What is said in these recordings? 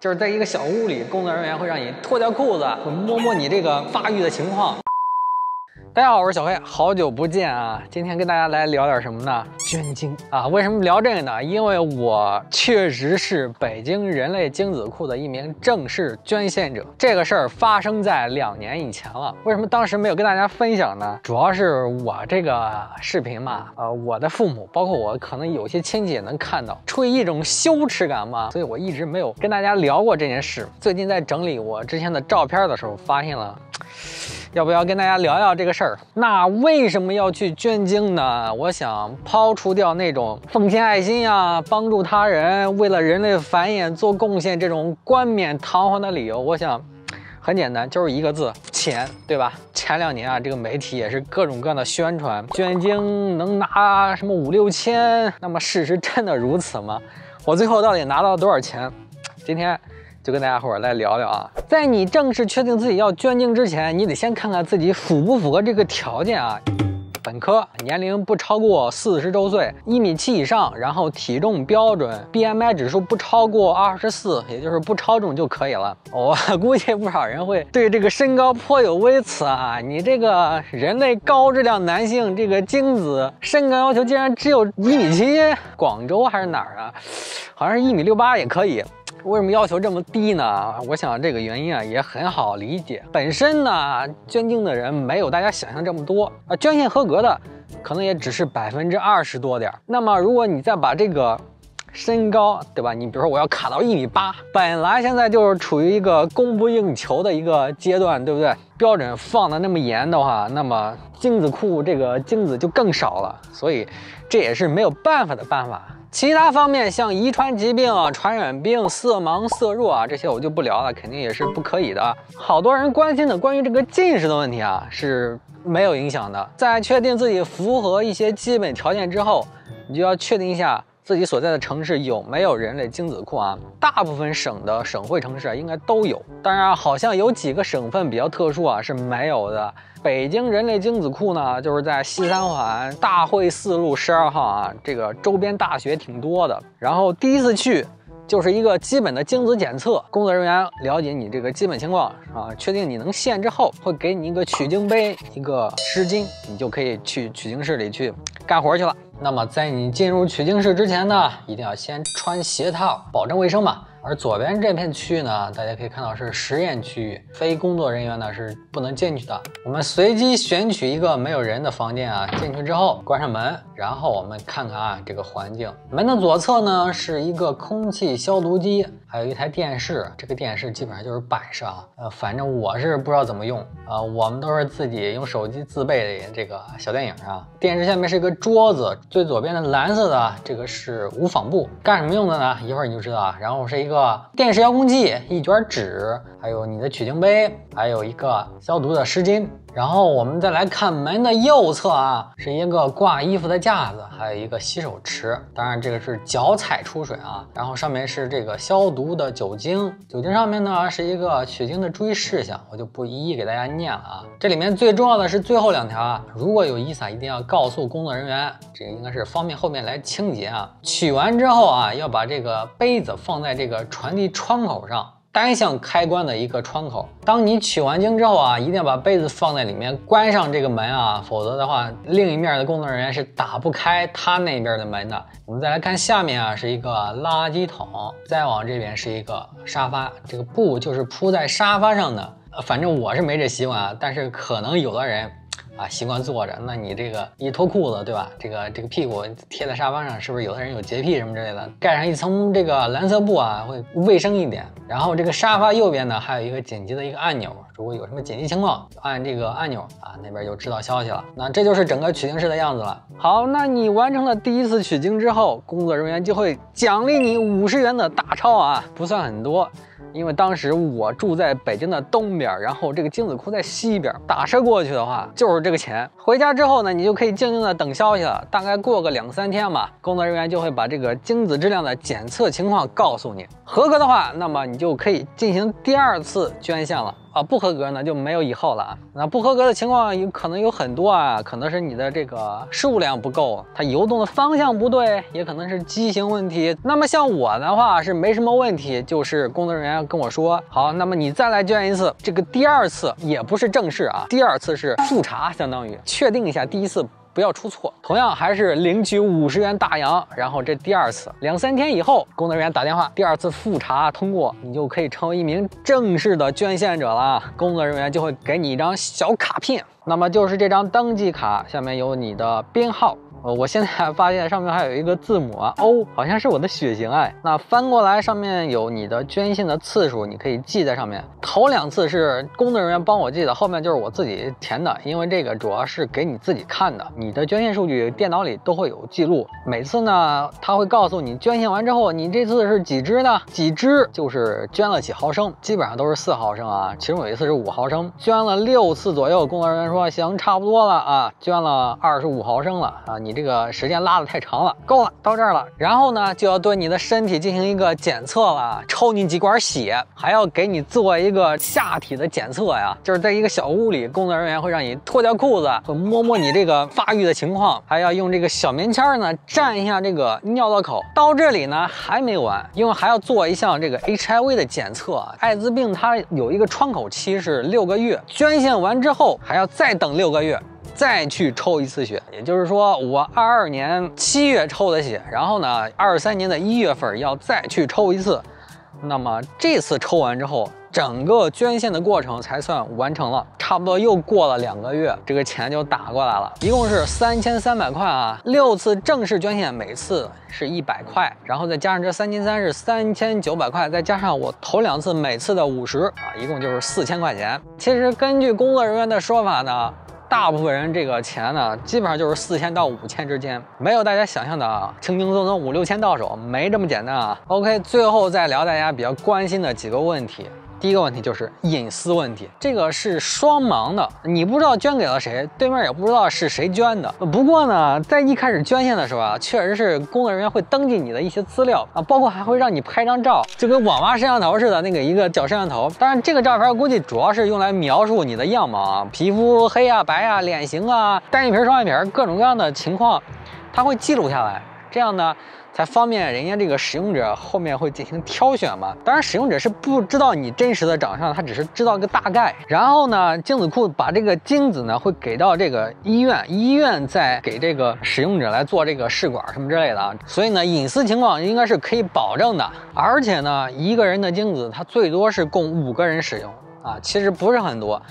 就是在一个小屋里，工作人员会让你脱掉裤子，会摸摸你这个发育的情况。大家好，我是小黑，好久不见啊！今天跟大家来聊点什么呢？捐精啊！为什么聊这个呢？因为我确实是北京人类精子库的一名正式捐献者。这个事儿发生在2年以前了。为什么当时没有跟大家分享呢？主要是我这个视频嘛，我的父母，包括我，可能有些亲戚也能看到，出于一种羞耻感嘛，所以我一直没有跟大家聊过这件事。最近在整理我之前的照片的时候，发现了。要不要跟大家聊聊这个事儿？那为什么要去捐精呢？我想抛除掉那种奉献爱心啊、帮助他人、为了人类繁衍做贡献这种冠冕堂皇的理由，我想很简单，就是一个字：钱，对吧？前2年啊，这个媒体也是各种各样的宣传，捐精能拿什么5、6千，那么事实真的如此吗？我最后到底拿到了多少钱？今天就跟大家伙儿来聊聊啊，在你正式确定自己要捐精之前，你得先看看自己符不符合这个条件啊。本科，年龄不超过40周岁，1.7米以上，然后体重标准 BMI 指数不超过24，也就是不超重就可以了。我估计不少人会对这个身高颇有微词啊，你这个人类高质量男性这个精子身高要求竟然只有1.7米，广州还是哪儿啊？好像是1.68米也可以。为什么要求这么低呢？我想这个原因啊也很好理解。本身呢，捐精的人没有大家想象这么多啊，捐献合格的可能也只是20%多点。那么如果你再把这个身高，对吧？你比如说我要卡到1.8米，本来现在就是处于一个供不应求的一个阶段，对不对？标准放的那么严的话，那么精子库这个精子就更少了，所以这也是没有办法的办法。其他方面像遗传疾病啊、传染病、色盲、色弱啊，这些我就不聊了，肯定也是不可以的。好多人关心的关于这个近视的问题啊，是没有影响的。在确定自己符合一些基本条件之后，你就要确定一下自己所在的城市有没有人类精子库啊。大部分省的省会城市啊，应该都有。当然，好像有几个省份比较特殊啊，是没有的。北京人类精子库呢，就是在西三环大会4路12号啊，这个周边大学挺多的。然后第一次去就是一个基本的精子检测，工作人员了解你这个基本情况啊，确定你能献之后，会给你一个取精杯、一个湿巾，你就可以去取精室里去干活去了。那么在你进入取精室之前呢，一定要先穿鞋套，保证卫生嘛。而左边这片区域呢，大家可以看到是实验区域，非工作人员呢是不能进去的。我们随机选取一个没有人的房间啊，进去之后关上门，然后我们看看啊这个环境。门的左侧呢是一个空气消毒机，还有一台电视。这个电视基本上就是摆设啊，反正我是不知道怎么用啊，我们都是自己用手机自备的这个小电影啊。电视下面是一个桌子，最左边的蓝色的这个是无纺布，干什么用的呢？一会儿你就知道啊。然后是一个电视遥控器，一卷纸，还有你的取精杯，还有一个消毒的湿巾。然后我们再来看门的右侧啊，是一个挂衣服的架子，还有一个洗手池。当然这个是脚踩出水啊。然后上面是这个消毒的酒精，酒精上面呢是一个取精的注意事项，我就不一一给大家念了啊。这里面最重要的是最后2条啊，如果有异撒一定要告诉工作人员，这个应该是方便后面来清洁啊。取完之后啊，要把这个杯子放在这个传递窗口上，单向开关的一个窗口。当你取完精之后啊，一定要把杯子放在里面，关上这个门啊，否则的话另一面的工作人员是打不开他那边的门的。我们再来看下面啊，是一个垃圾桶，再往这边是一个沙发，这个布就是铺在沙发上的。反正我是没这习惯啊，但是可能有的人啊习惯坐着，那你这个一脱裤子，对吧？这个屁股贴在沙发上，是不是有的人有洁癖什么之类的？盖上一层这个蓝色布啊，会卫生一点。然后这个沙发右边呢，还有一个紧急的一个按钮，如果有什么紧急情况，按这个按钮啊，那边就知道消息了。那这就是整个取精室的样子了。好，那你完成了第1次取精之后，工作人员就会奖励你50元的大钞啊，不算很多。因为当时我住在北京的东边，然后这个精子库在西边，打车过去的话就是这个钱。回家之后呢，你就可以静静的等消息了。大概过个2、3天嘛，工作人员就会把这个精子质量的检测情况告诉你。合格的话，那么你就可以进行第2次捐献了。啊，不合格呢就没有以后了。那不合格的情况有可能有很多啊，可能是你的这个数量不够，它游动的方向不对，也可能是机型问题。那么像我的话是没什么问题，就是工作人员跟我说，好，那么你再来捐一次。这个第二次也不是正式啊，第二次是复查，相当于确定一下第一次不要出错，同样还是领取50元大洋。然后这第二次2、3天以后，工作人员打电话，第二次复查通过，你就可以成为一名正式的捐献者了。工作人员就会给你一张小卡片，那么就是这张登记卡，下面有你的编号。我现在发现上面还有一个字母啊 O， 好像是我的血型哎。那翻过来上面有你的捐献的次数，你可以记在上面。头2次是工作人员帮我记的，后面就是我自己填的，因为这个主要是给你自己看的。你的捐献数据电脑里都会有记录，每次呢他会告诉你捐献完之后，你这次是几支呢？几支就是捐了几毫升，基本上都是4毫升啊，其中有一次是5毫升，捐了6次左右，工作人员说行，差不多了啊，捐了25毫升了啊，你这个时间拉得太长了，够了，到这儿了。然后呢，就要对你的身体进行一个检测了，抽你几管血，还要给你做一个下体的检测呀。就是在一个小屋里，工作人员会让你脱掉裤子，会摸摸你这个发育的情况，还要用这个小棉签呢蘸一下这个尿道口。到这里呢还没完，因为还要做一项这个 HIV 的检测。艾滋病它有一个窗口期是6个月，捐献完之后还要再等6个月。再去抽一次血，也就是说我22年7月抽的血，然后呢23年的1月份要再去抽一次，那么这次抽完之后，整个捐献的过程才算完成了，差不多又过了2个月，这个钱就打过来了，一共是3300块啊，6次正式捐献，每次是100块，然后再加上这3300是3900块，再加上我头2次每次的50啊，一共就是4000块钱。其实根据工作人员的说法呢，大部分人这个钱呢，基本上就是4000到5000之间，没有大家想象的啊，轻轻松松5、6千到手，没这么简单啊。OK， 最后再聊大家比较关心的几个问题。第一个问题就是隐私问题，这个是双盲的，你不知道捐给了谁，对面也不知道是谁捐的。不过呢，在一开始捐献的时候啊，确实是工作人员会登记你的一些资料啊，包括还会让你拍张照，就跟网吧摄像头似的那个一个小摄像头。当然，这个照片估计主要是用来描述你的样貌啊，皮肤黑啊、白啊、脸型啊、单眼皮、双眼皮各种各样的情况，它会记录下来。这样呢，才方便人家这个使用者后面会进行挑选嘛。当然，使用者是不知道你真实的长相，他只是知道个大概。然后呢，精子库把这个精子呢会给到这个医院，医院再给这个使用者来做这个试管什么之类的啊。所以呢，隐私情况应该是可以保证的。而且呢，一个人的精子它最多是供5个人使用啊，其实不是很多。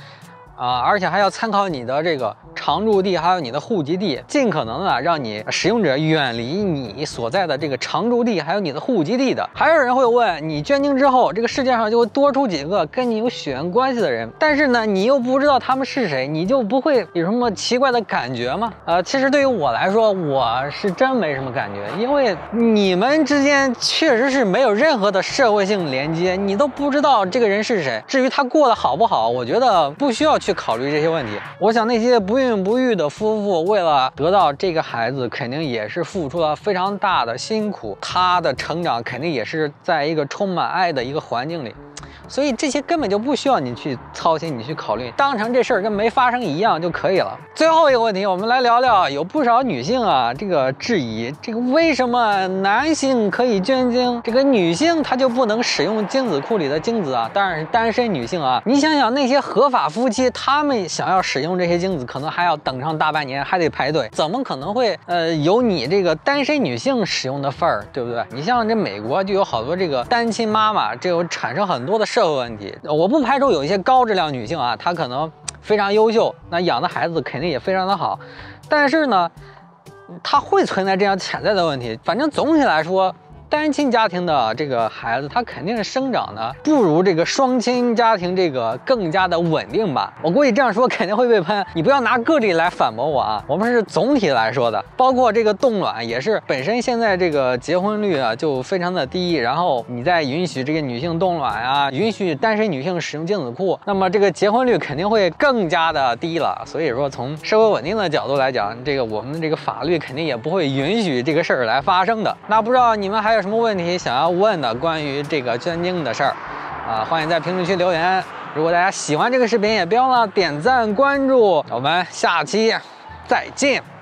而且还要参考你的这个常住地，还有你的户籍地，尽可能的让你使用者远离你所在的这个常住地，还有你的户籍地的。还有人会问，你捐精之后，这个世界上就会多出几个跟你有血缘关系的人，但是呢，你又不知道他们是谁，你就不会有什么奇怪的感觉吗？其实对于我来说，我是真没什么感觉，因为你们之间确实是没有任何的社会性连接，你都不知道这个人是谁。至于他过得好不好，我觉得不需要去考虑这些问题。我想那些不孕不育的夫妇为了得到这个孩子，肯定也是付出了非常大的辛苦，他的成长肯定也是在一个充满爱的一个环境里。所以这些根本就不需要你去操心，你去考虑，当成这事儿跟没发生一样就可以了。最后一个问题，我们来聊聊，有不少女性啊，这个质疑，这个为什么男性可以捐精，这个女性她就不能使用精子库里的精子啊？当然是单身女性啊。你想想那些合法夫妻，他们想要使用这些精子，可能还要等上大半年，还得排队，怎么可能会有你这个单身女性使用的份儿，对不对？你像这美国就有好多这个单亲妈妈，这有产生很多的社会问题。我不排除有一些高质量女性啊，她可能非常优秀，那养的孩子肯定也非常的好，但是呢，它会存在这样潜在的问题。反正总体来说，单亲家庭的这个孩子，他肯定是生长的不如这个双亲家庭这个更加的稳定吧。我估计这样说肯定会被喷，你不要拿个例来反驳我啊。我们是总体来说的，包括这个冻卵也是，本身现在这个结婚率啊就非常的低，然后你再允许这个女性冻卵啊，允许单身女性使用精子库，那么这个结婚率肯定会更加的低了。所以说从社会稳定的角度来讲，这个我们的这个法律肯定也不会允许这个事儿来发生的。那不知道你们还有什么问题想要问的关于这个捐精的事儿啊？欢迎在评论区留言。如果大家喜欢这个视频，也别忘了点赞关注。我们下期再见。